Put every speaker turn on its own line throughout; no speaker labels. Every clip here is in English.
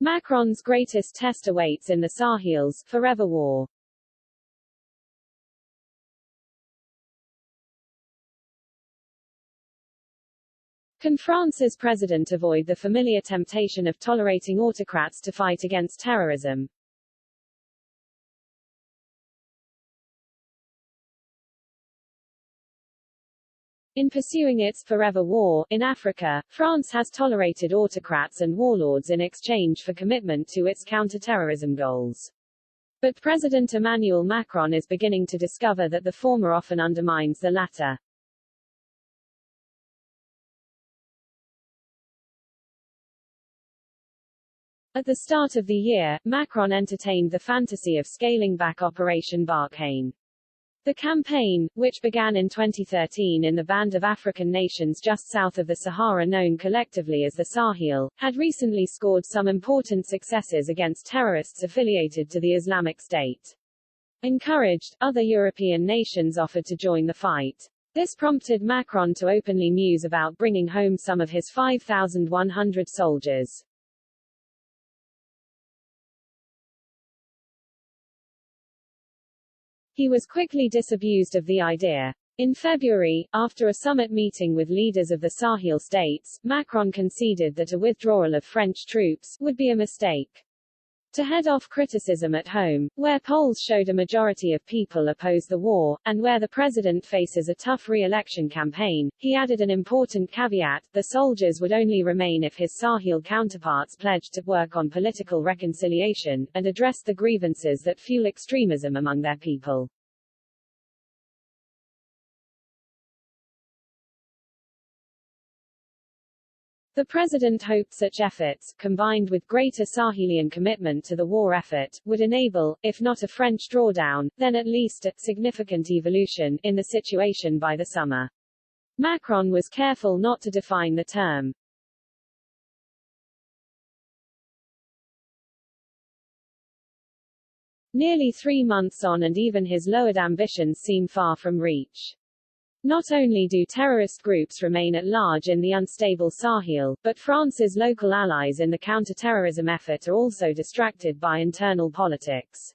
Macron's greatest test awaits in the Sahel's forever war. Can France's president avoid the familiar temptation of tolerating autocrats to fight against terrorism? In pursuing its forever war in Africa, France has tolerated autocrats and warlords in exchange for commitment to its counter-terrorism goals. But President Emmanuel Macron is beginning to discover that the former often undermines the latter. At the start of the year, Macron entertained the fantasy of scaling back Operation Barkhane. The campaign, which began in 2013 in the band of African nations just south of the Sahara known collectively as the Sahel, had recently scored some important successes against terrorists affiliated to the Islamic State. Encouraged, other European nations offered to join the fight. This prompted Macron to openly muse about bringing home some of his 5,100 soldiers. He was quickly disabused of the idea. In February, after a summit meeting with leaders of the Sahel states, Macron conceded that a withdrawal of French troops would be a mistake. To head off criticism at home, where polls showed a majority of people oppose the war, and where the president faces a tough re-election campaign, he added an important caveat: the soldiers would only remain if his Sahel counterparts pledged to work on political reconciliation, and address the grievances that fuel extremism among their people. The president hoped such efforts, combined with greater Sahelian commitment to the war effort, would enable, if not a French drawdown, then at least a significant evolution in the situation by the summer. Macron was careful not to define the term. Nearly 3 months on and even his lowered ambitions seem far from reach. Not only do terrorist groups remain at large in the unstable Sahel, but France's local allies in the counter-terrorism effort are also distracted by internal politics.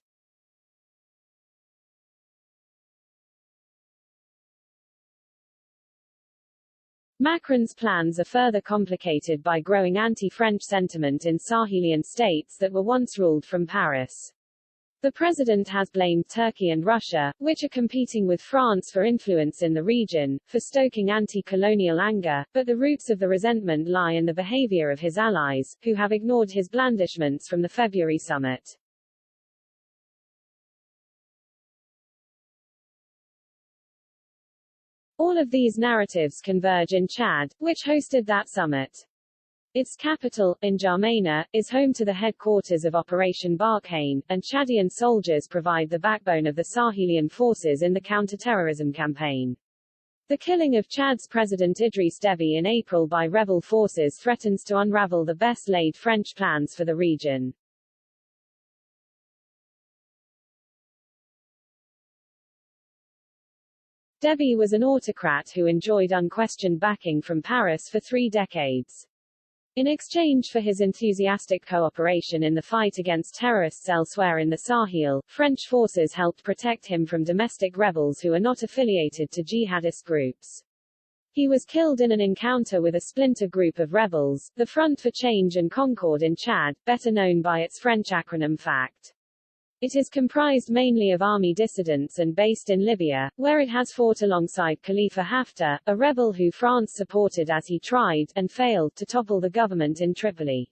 Macron's plans are further complicated by growing anti-French sentiment in Sahelian states that were once ruled from Paris. The president has blamed Turkey and Russia, which are competing with France for influence in the region, for stoking anti-colonial anger, but the roots of the resentment lie in the behavior of his allies, who have ignored his blandishments from the February summit. All of these narratives converge in Chad, which hosted that summit. Its capital, N'Djamena, is home to the headquarters of Operation Barkhane, and Chadian soldiers provide the backbone of the Sahelian forces in the counter-terrorism campaign. The killing of Chad's President Idriss Déby in April by rebel forces threatens to unravel the best-laid French plans for the region. Déby was an autocrat who enjoyed unquestioned backing from Paris for 3 decades. In exchange for his enthusiastic cooperation in the fight against terrorists elsewhere in the Sahel, French forces helped protect him from domestic rebels who are not affiliated to jihadist groups. He was killed in an encounter with a splinter group of rebels, the Front for Change and Concord in Chad, better known by its French acronym FACT. It is comprised mainly of army dissidents and based in Libya, where it has fought alongside Khalifa Haftar, a rebel who France supported as he tried, and failed, to topple the government in Tripoli.